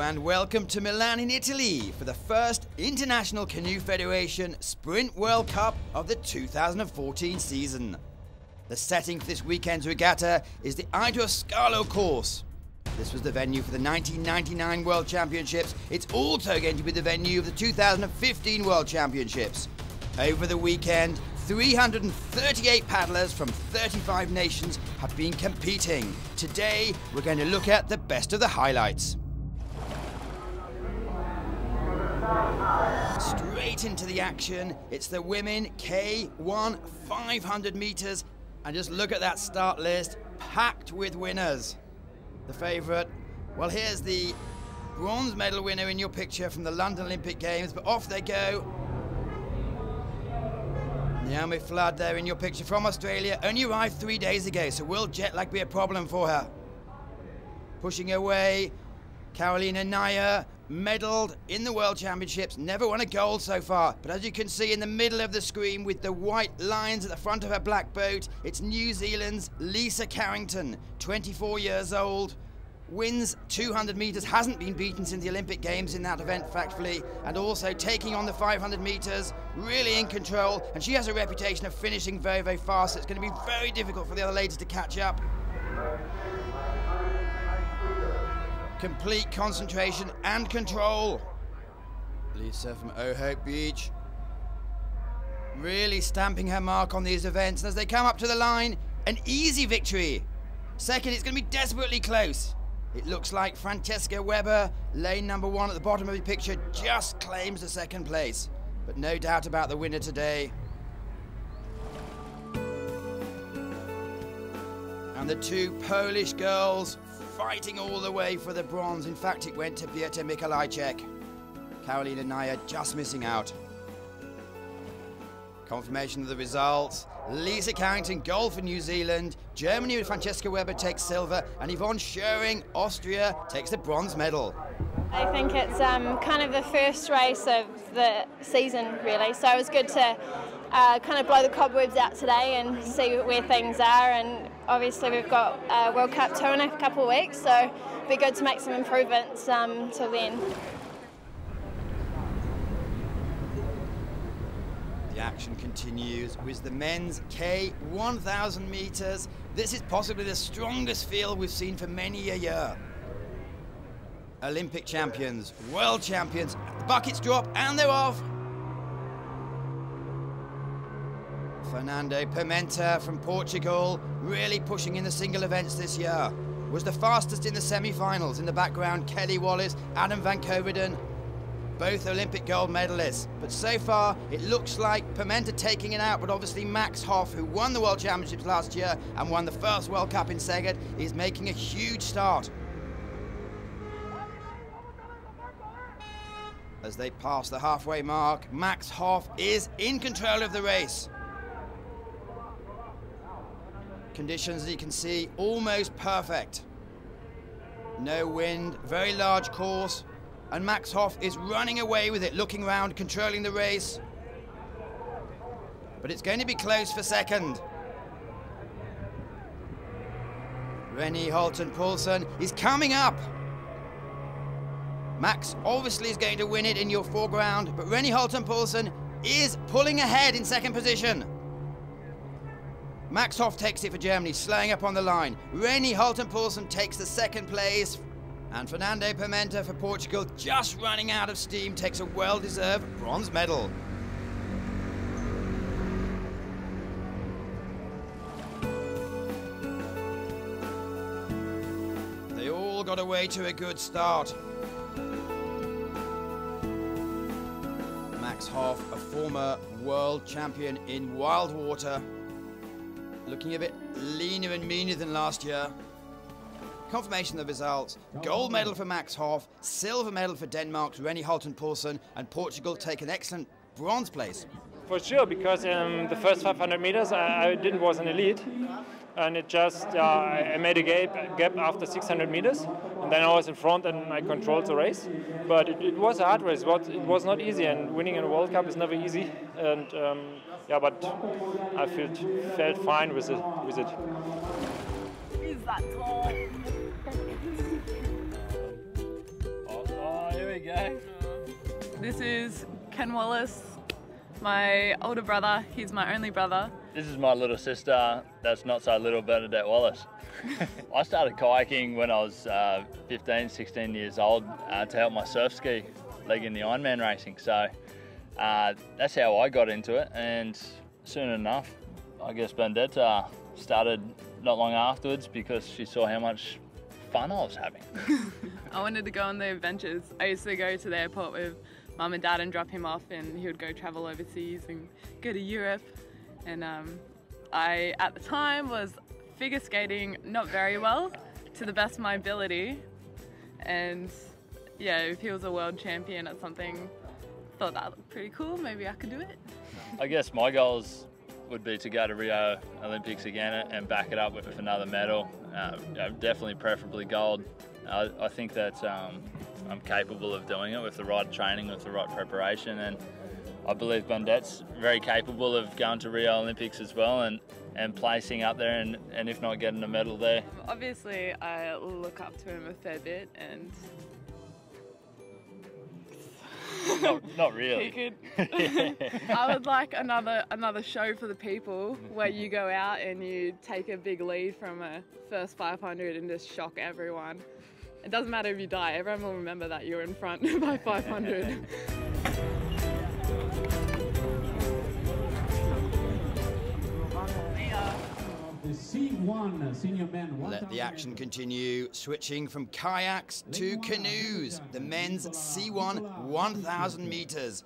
And welcome to Milan in Italy for the first International Canoe Federation Sprint World Cup of the 2014 season. The setting for this weekend's regatta is the Scalo course. This was the venue for the 1999 World Championships. It's also going to be the venue of the 2015 World Championships. Over the weekend, 338 paddlers from 35 nations have been competing. Today, we're going to look at the best of the highlights. Straight into the action, it's the women K1 500 meters, and just look at that start list, packed with winners. The favourite, well, here's the bronze medal winner in your picture from the London Olympic Games, but off they go. Naomi Flood there in your picture from Australia, only arrived 3 days ago, so will jet lag be a problem for her? Pushing away, Carolina Nair, medalled in the World Championships, never won a gold so far, but as you can see in the middle of the screen with the white lines at the front of her black boat, it's New Zealand's Lisa Carrington, 24 years old, wins 200 meters, hasn't been beaten since the Olympic Games in that event, factfully, and also taking on the 500 meters, really in control, and she has a reputation of finishing very, very fast, so it's going to be very difficult for the other ladies to catch up. Complete concentration and control. Lisa from Ohope Beach, really stamping her mark on these events, and as they come up to the line, an easy victory. Second, it's going to be desperately close. It looks like Francesca Weber, lane number 1 at the bottom of the picture, just claims the second place. But no doubt about the winner today. And the two Polish girls fighting all the way for the bronze. In fact, it went to Beata Mikolajczyk. Carolina Nair just missing out. Confirmation of the results. Lisa Carrington, gold for New Zealand. Germany with Francesca Weber takes silver. And Yvonne Schöring, Austria, takes the bronze medal. I think it's kind of the first race of the season, really. So it was good to kind of blow the cobwebs out today and see where things are. And obviously we've got World Cup 2 in a couple of weeks, so it'll be good to make some improvements till then. The action continues with the men's K 1000 meters. This is possibly the strongest field we've seen for many a year. Olympic champions, world champions, the buckets drop and they're off. Fernando Pimenta from Portugal, really pushing in the single events this year. Was the fastest in the semi-finals. In the background, Kelly Wallace, Adam van Coverdon, both Olympic gold medalists. But so far, it looks like Pimenta taking it out, but obviously Max Hoff, who won the World Championships last year and won the first World Cup in Szeged, is making a huge start. As they pass the halfway mark, Max Hoff is in control of the race. Conditions, as you can see, almost perfect. No wind, very large course, and Max Hoff is running away with it, looking round, controlling the race. But it's going to be close for second. Rennie Holten-Poulsen is coming up. Max obviously is going to win it in your foreground, but Rennie Holten-Poulsen is pulling ahead in second position. Max Hoff takes it for Germany, slowing up on the line. Rennie Holten-Poulsen takes the second place. And Fernando Pimenta for Portugal, just running out of steam, takes a well-deserved bronze medal. They all got away to a good start. Max Hoff, a former world champion in wild water, looking a bit leaner and meaner than last year. Confirmation of the results. Gold medal for Max Hoff, silver medal for Denmark's Rennie Holten-Poulsen, and Portugal take an excellent bronze place. For sure, because the first 500 meters I didn't was an elite, and it just I made a gap after 600 meters, and then I was in front and I controlled the race. But it was a hard race. It was not easy, and winning in a World Cup is never easy. And yeah, but I felt fine with it. Is that tall? go. This is Ken Wallace, my older brother. He's my only brother. This is my little sister, that's not so little, Bernadette Wallace. I started kayaking when I was 15, 16 years old to help my surf ski leg in the Ironman racing. So that's how I got into it, and soon enough, I guess Bernadette started not long afterwards because she saw how much fun I was having. I wanted to go on the adventures. I used to go to the airport with Mum and Dad and drop him off, and he would go travel overseas and go to Europe. And I, at the time, was figure skating not very well, to the best of my ability. And yeah, if he was a world champion at something, thought that looked pretty cool, maybe I could do it. I guess my goals would be to go to Rio Olympics again and back it up with another medal. Definitely preferably gold. I think that I'm capable of doing it with the right training, with the right preparation, and I believe Bernadette's very capable of going to Rio Olympics as well and placing up there and if not getting a medal there. Obviously I look up to him a fair bit, and not really. He could. I would like another show for the people where you go out and you take a big lead from a first 500 and just shock everyone. It doesn't matter if you die, everyone will remember that you're in front by 500. The C1 senior men. Let the action continue, switching from kayaks to canoes. The men's C1 1,000 meters.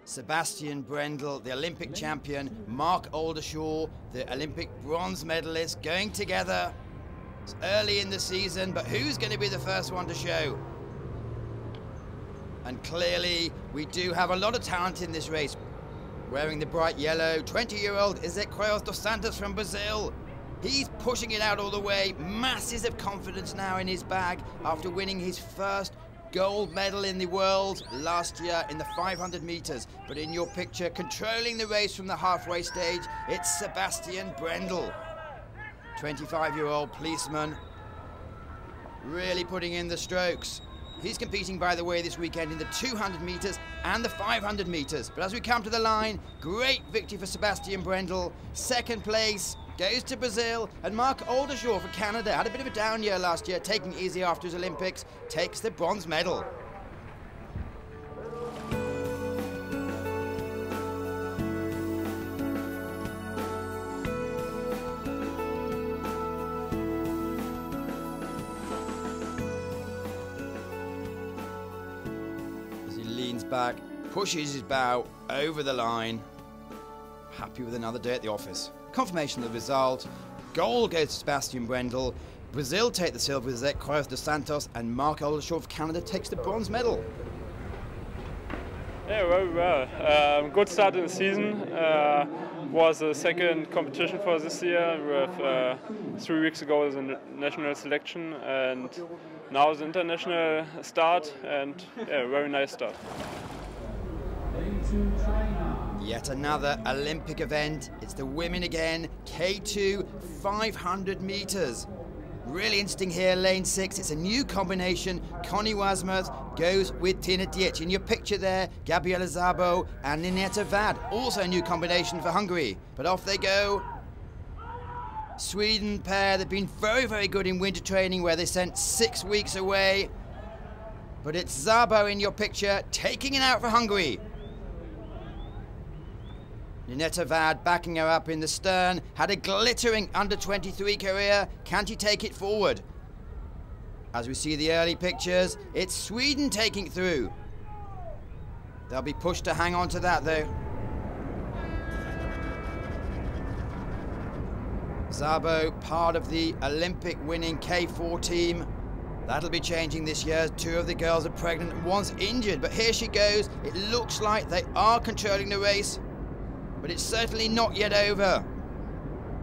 Sebastian Brendel, the Olympic champion, Mark Aldershaw, the Olympic bronze medalist, going together. It's early in the season, but who's going to be the first one to show? And clearly, we do have a lot of talent in this race. Wearing the bright yellow, 20-year-old Ezequiel dos Santos from Brazil. He's pushing it out all the way. Masses of confidence now in his bag after winning his first gold medal in the world last year in the 500 meters. But in your picture, controlling the race from the halfway stage, it's Sebastian Brendel. 25-year-old policeman, really putting in the strokes. He's competing, by the way, this weekend in the 200 meters and the 500 meters. But as we come to the line, great victory for Sebastian Brendel. Second place goes to Brazil, and Mark Aldershaw for Canada. Had a bit of a down year last year, taking it easy after his Olympics, takes the bronze medal. Back, pushes his bow over the line. Happy with another day at the office. Confirmation of the result. Gold goes to Sebastian Brendel. Brazil take the silver with Ezequiel dos Santos, and Mark Aldershaw of Canada takes the bronze medal. Yeah, very well. Good start in the season. Was the second competition for this year. With 3 weeks ago was a national selection, and now the international start, and yeah, very nice start. Yet another Olympic event. It's the women again. K2 500 meters. Really interesting here, lane 6. It's a new combination. Connie Wasmuth goes with Tina Dietz. In your picture there, Gabriela Szabo and Nineta Vad. Also a new combination for Hungary. But off they go. Sweden pair, they've been very, very good in winter training where they sent 6 weeks away. But it's Szabo in your picture, taking it out for Hungary. Nineta Vad backing her up in the stern, had a glittering under-23 career. Can she take it forward? As we see the early pictures, it's Sweden taking it through. They'll be pushed to hang on to that though. Szabo, part of the Olympic winning K4 team. That'll be changing this year. 2 of the girls are pregnant and one's injured, but here she goes. It looks like they are controlling the race, but it's certainly not yet over.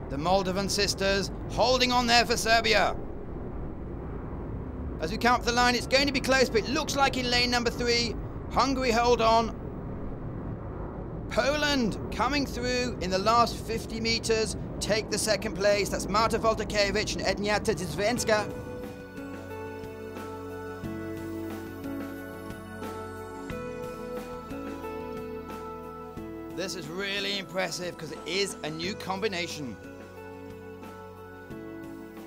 The Moldovan sisters holding on there for Serbia. As we come up the line, it's going to be close, but it looks like in lane number 3, Hungary hold on. Poland coming through in the last 50 meters, take the second place. That's Marta Woltakiewicz and Edniata Zizwenska. This is really impressive because it is a new combination.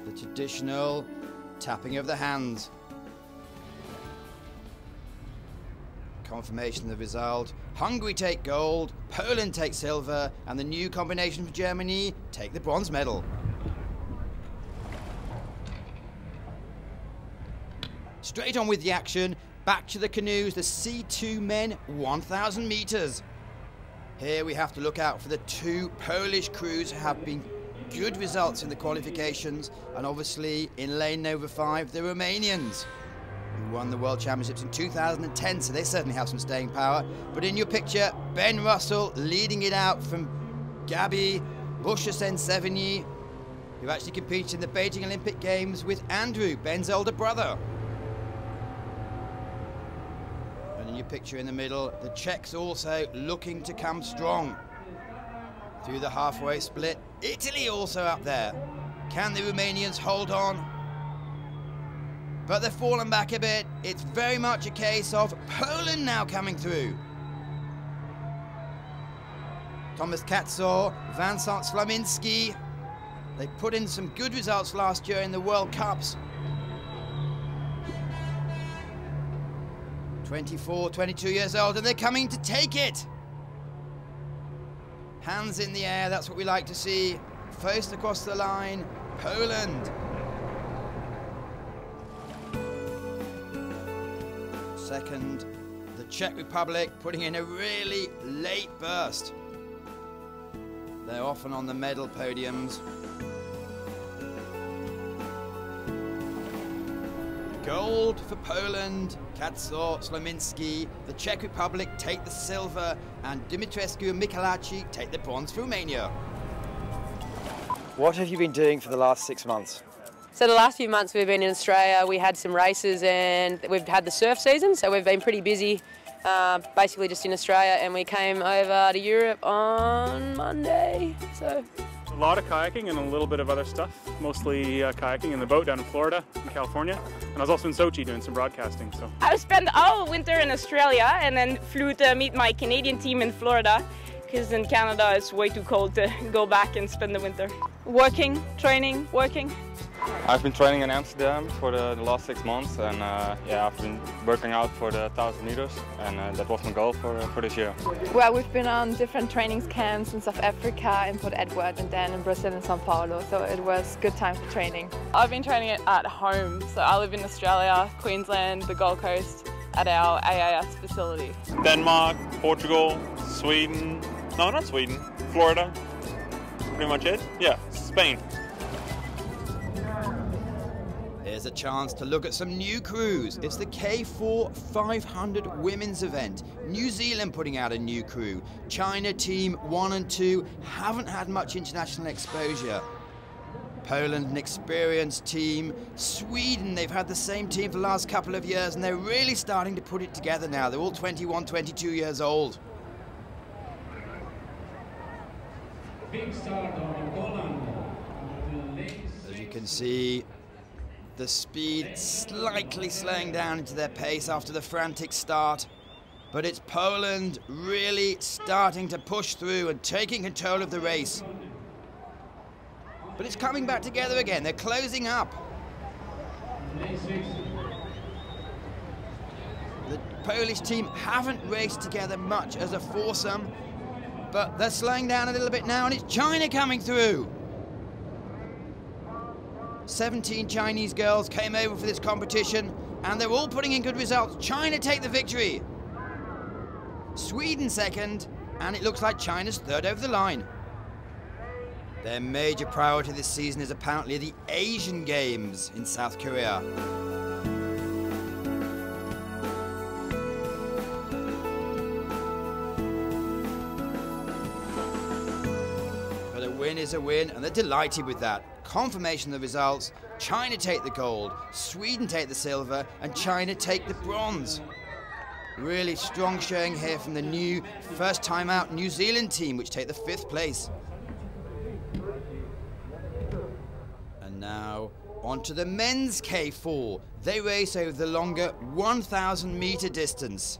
The traditional tapping of the hands. Confirmation of the result. Hungary take gold, Poland take silver, and the new combination for Germany take the bronze medal. Straight on with the action, back to the canoes, the C2 men 1,000 meters. Here we have to look out for the two Polish crews who have been good results in the qualifications, and obviously in lane over 5, the Romanians, who won the World Championships in 2010, so they certainly have some staying power. But in your picture, Ben Russell leading it out from Gabi Bushasensevny, who actually competed in the Beijing Olympic Games with Andrew, Ben's older brother. And in your picture in the middle, the Czechs also looking to come strong. Through the halfway split, Italy also up there. Can the Romanians hold on? But they've fallen back a bit. It's very much a case of Poland now coming through. Thomas Kaczor, Vincent Slaminski. They put in some good results last year in the World Cups. 24, 22 years old, and they're coming to take it. Hands in the air, that's what we like to see. First across the line, Poland. Second, the Czech Republic, putting in a really late burst. They're often on the medal podiums. Gold for Poland, Kaczor, Slaminski. The Czech Republic take the silver, and Dumitrescu and Michalacik take the bronze for Romania. What have you been doing for the last 6 months? So the last few months we've been in Australia, we had some races and we've had the surf season, so we've been pretty busy, basically just in Australia, and we came over to Europe on Monday, so. A lot of kayaking and a little bit of other stuff, mostly kayaking in the boat down in Florida, in California, and I was also in Sochi doing some broadcasting. So I spent all winter in Australia and then flew to meet my Canadian team in Florida, because in Canada it's way too cold to go back and spend the winter. Working, training, working. I've been training in Amsterdam for the last 6 months, and yeah, I've been working out for the 1,000 meters, and that was my goal for this year. Well, we've been on different training camps in South Africa, in Port Edward, and then in Brazil and Sao Paulo, so it was good time for training. I've been training it at home, so I live in Australia, Queensland, the Gold Coast, at our AAS facility. Denmark, Portugal, Sweden, no, not Sweden, Florida, pretty much it, yeah, Spain. Here's a chance to look at some new crews. It's the K4 500 women's event. New Zealand putting out a new crew. China team 1 and 2 haven't had much international exposure. Poland, an experienced team. Sweden, they've had the same team for the last couple of years, and they're really starting to put it together now. They're all 21, 22 years old. Big start on Poland. As you can see, the speed slightly slowing down into their pace after the frantic start. But it's Poland really starting to push through and taking control of the race. But it's coming back together again. They're closing up. The Polish team haven't raced together much as a foursome, but they're slowing down a little bit now, and it's China coming through. 17 Chinese girls came over for this competition, and they're all putting in good results. China take the victory. Sweden second, and it looks like China's third over the line. Their major priority this season is apparently the Asian Games in South Korea. But a win is a win, and they're delighted with that. Confirmation of the results, China take the gold, Sweden take the silver, and China take the bronze. Really strong showing here from the new first time out New Zealand team, which take the 5th place. And now on to the men's K4. They race over the longer 1,000 meter distance.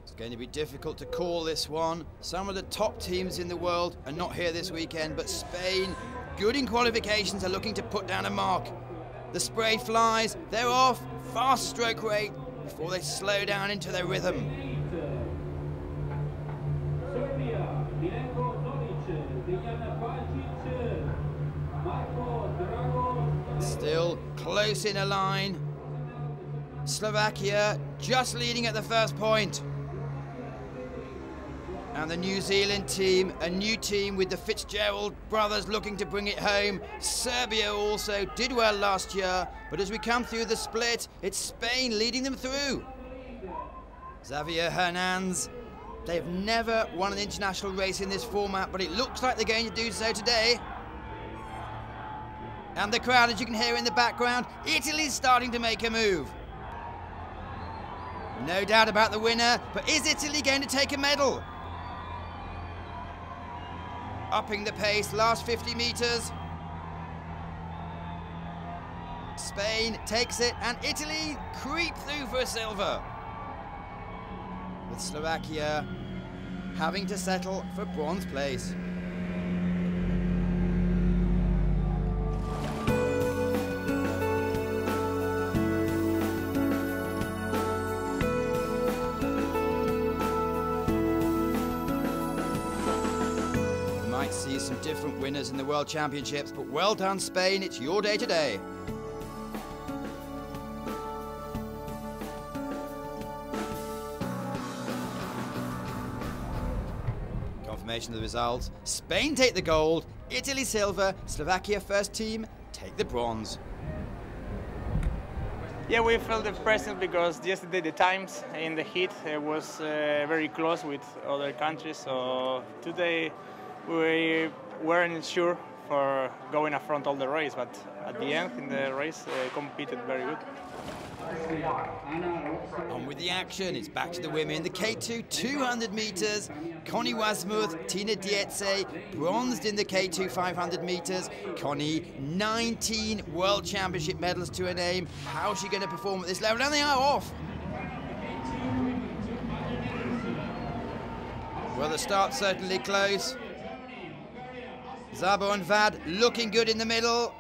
It's Going to be difficult to call this one. Some of the top teams in the world are not here this weekend, but Spain, good in qualifications, are looking to put down a mark. The spray flies, they're off, fast stroke rate before they slow down into their rhythm. Still close in a line. Slovakia just leading at the first point. And the New Zealand team, a new team with the Fitzgerald brothers looking to bring it home. Serbia also did well last year, but as we come through the split, it's Spain leading them through. Xavier Hernandez, they've never won an international race in this format, but it looks like they're going to do so today. And the crowd, as you can hear in the background, Italy's starting to make a move. No doubt about the winner, but is Italy going to take a medal? Upping the pace, last 50 meters. Spain takes it, and Italy creep through for a silver. With Slovakia having to settle for bronze place. See some different winners in the World Championships, but well done, Spain. It's your day today. Confirmation of the results. Spain take the gold, Italy silver, Slovakia first team take the bronze. Yeah, we felt depressed because yesterday the times in the heat was very close with other countries, so today we weren't sure for going up front all the race, but at the end in the race competed very good. On with the action, it's back to the women. The K2 200 meters, Connie Wasmuth, Tina Dietze, bronzed in the K2 500 meters. Connie, 19 World Championship medals to her name. How is she going to perform at this level? And they are off. Well, the start's certainly close. Szabo and Vad looking good in the middle.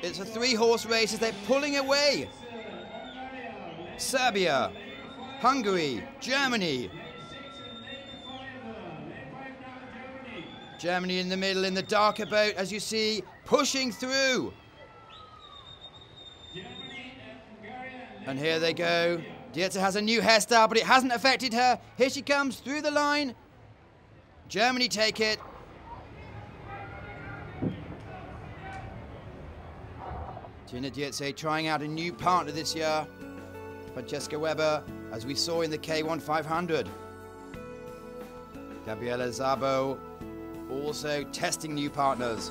It's a 3-horse race as they're pulling away. Serbia, Hungary, Germany. Germany in the middle in the darker boat, as you see, pushing through. And here they go. Dietze has a new hairstyle, but it hasn't affected her. Here she comes through the line. Germany take it. Tina Dietze trying out a new partner this year. Francesca Weber, as we saw in the K1 500. Gabriela Szabo also testing new partners.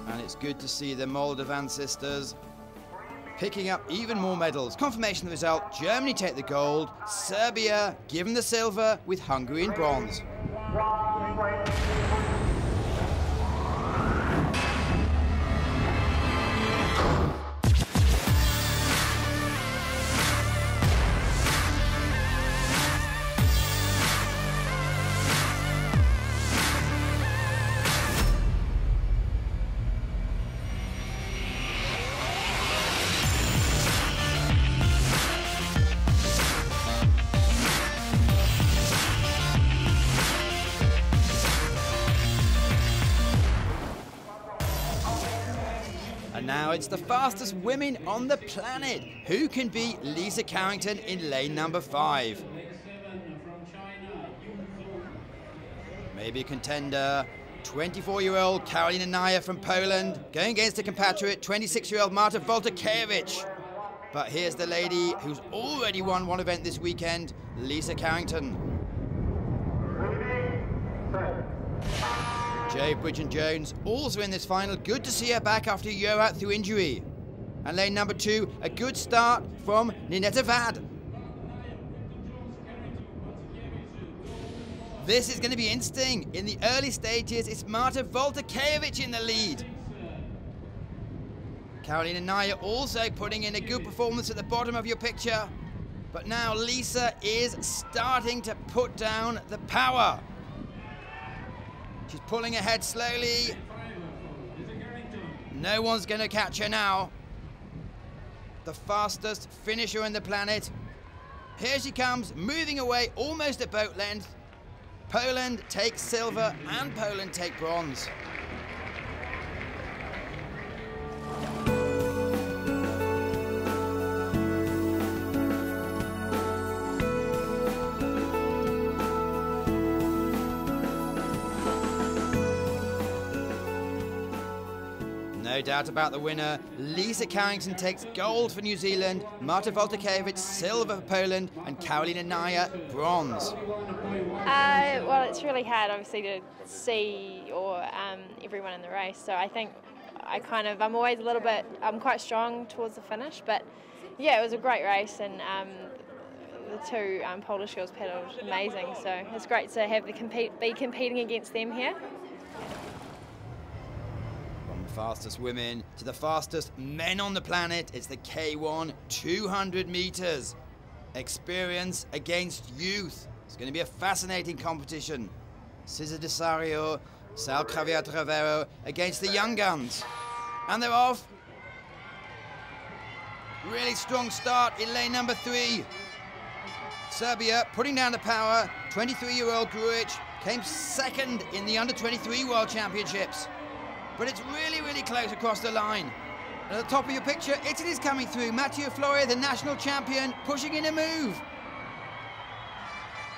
And it's good to see the Moldovan sisters picking up even more medals. Confirmation of the result, Germany take the gold, Serbia given the silver with Hungary in bronze. Now it's the fastest women on the planet. Who can beat Lisa Carrington in lane number 5? Maybe a contender. 24-year-old Karolina Naya from Poland going against a compatriot, 26-year-old Marta Voltakiewicz. But here's the lady who's already won one event this weekend, Lisa Carrington. Jay Bridgen-Jones also in this final. Good to see her back after a year out through injury. And lane number 2, a good start from Ninetta Vad. This is going to be interesting. In the early stages, it's Marta Voltakiewicz in the lead. Carolina Naya also putting in a good performance at the bottom of your picture. But now Lisa is starting to put down the power. She's pulling ahead slowly. No one's going to catch her now. The fastest finisher on the planet. Here she comes, moving away almost at boat length. Poland takes silver and Poland take bronze. No doubt about the winner. Lisa Carrington takes gold for New Zealand, Marta Woltkiewicz silver for Poland, and Carolina Naya bronze. Well, it's really hard, obviously, to see everyone in the race. So I think I'm always a little bit, I'm quite strong towards the finish. But yeah, it was a great race, and the two Polish girls pedalled amazing. So it's great to have be competing against them here. From the fastest women to the fastest men on the planet, it's the K1 200 meters. Experience against youth. It's going to be a fascinating competition. Cesar Desario, Sal Cravier-Travero against the young guns. And they're off. Really strong start in lane number 3. Serbia putting down the power. 23-year-old Grujic came second in the under-23 World Championships. But it's really, really close across the line. And at the top of your picture, Italy's coming through. Matteo Floria, the national champion, pushing in a move.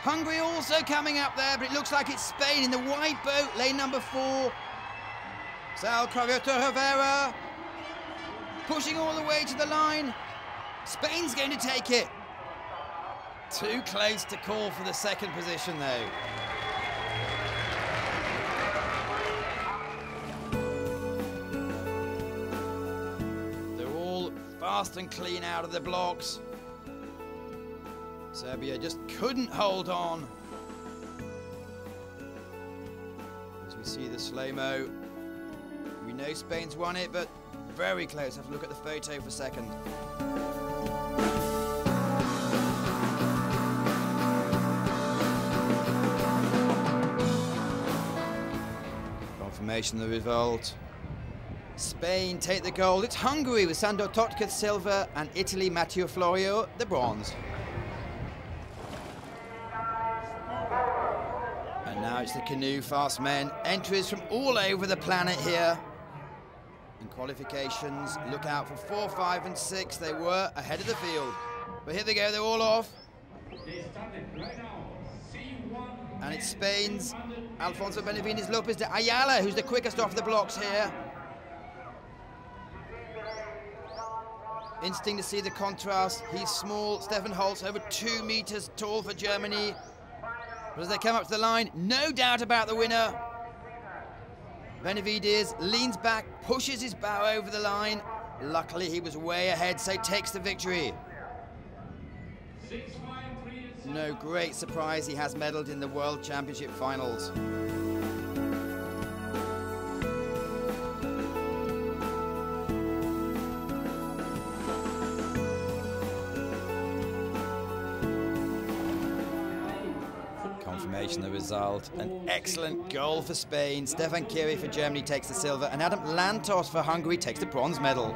Hungary also coming up there, but it looks like it's Spain in the white boat, lane number 4. Sal Cravier-Travero pushing all the way to the line. Spain's going to take it. Too close to call for the second position, though. They're all fast and clean out of the blocks. Serbia just couldn't hold on. As we see the slow-mo, we know Spain's won it, but very close. Have a look at the photo for a second. Confirmation of the result. Spain take the gold. It's Hungary with Sandor Totka silver and Italy Matteo Florio the bronze. And now it's the canoe fast men. Entries from all over the planet here. In qualifications, look out for 4, 5 and 6. They were ahead of the field. But here they go, they're all off. And it's Spain's Alfonso Benavides Lopez de Ayala who's the quickest off the blocks here. Interesting to see the contrast. He's small. Stefan Holtz over 2 meters tall for Germany. But as they come up to the line, no doubt about the winner. Benavides leans back, pushes his bow over the line. Luckily, he was way ahead, so takes the victory. No great surprise, he has medalled in the World Championship finals. Confirmation of the result. An excellent goal for Spain. Stefan Kiri for Germany takes the silver, and Adam Lantos for Hungary takes the bronze medal.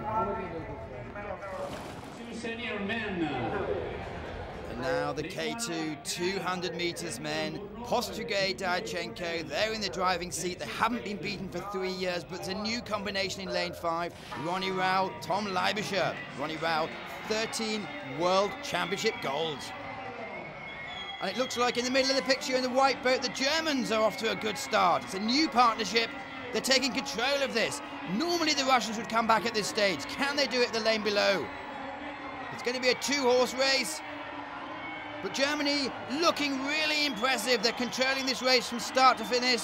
And now the K2 200 meters men. Postruge, Diachenko, they're in the driving seat. They haven't been beaten for 3 years, but there's a new combination in lane 5. Ronnie Rao, Tom Leibischer. Ronnie Rao, 13 World Championship golds. And it looks like in the middle of the picture in the white boat, the Germans are off to a good start. It's a new partnership. They're taking control of this. Normally the Russians would come back at this stage. Can they do it the lane below? It's going to be a 2-horse race. But Germany looking really impressive. They're controlling this race from start to finish.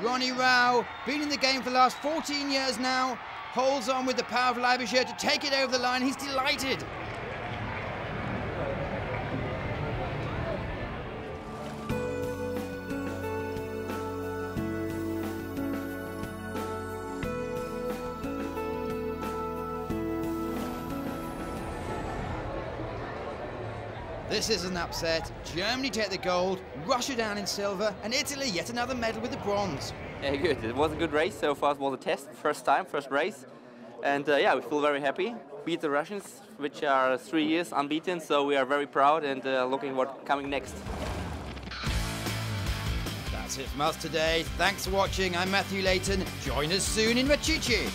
Ronnie Rao, been in the game for the last 14 years now, holds on with the power of Leibischer to take it over the line. He's delighted. This is an upset. Germany take the gold, Russia down in silver, and Italy yet another medal with the bronze. Yeah, good. It was a good race so far. It was a test, first race. And yeah, we feel very happy. Beat the Russians, which are 3 years unbeaten, so we are very proud and looking what's coming next. That's it from us today. Thanks for watching. I'm Matthew Leighton. Join us soon in Machichi.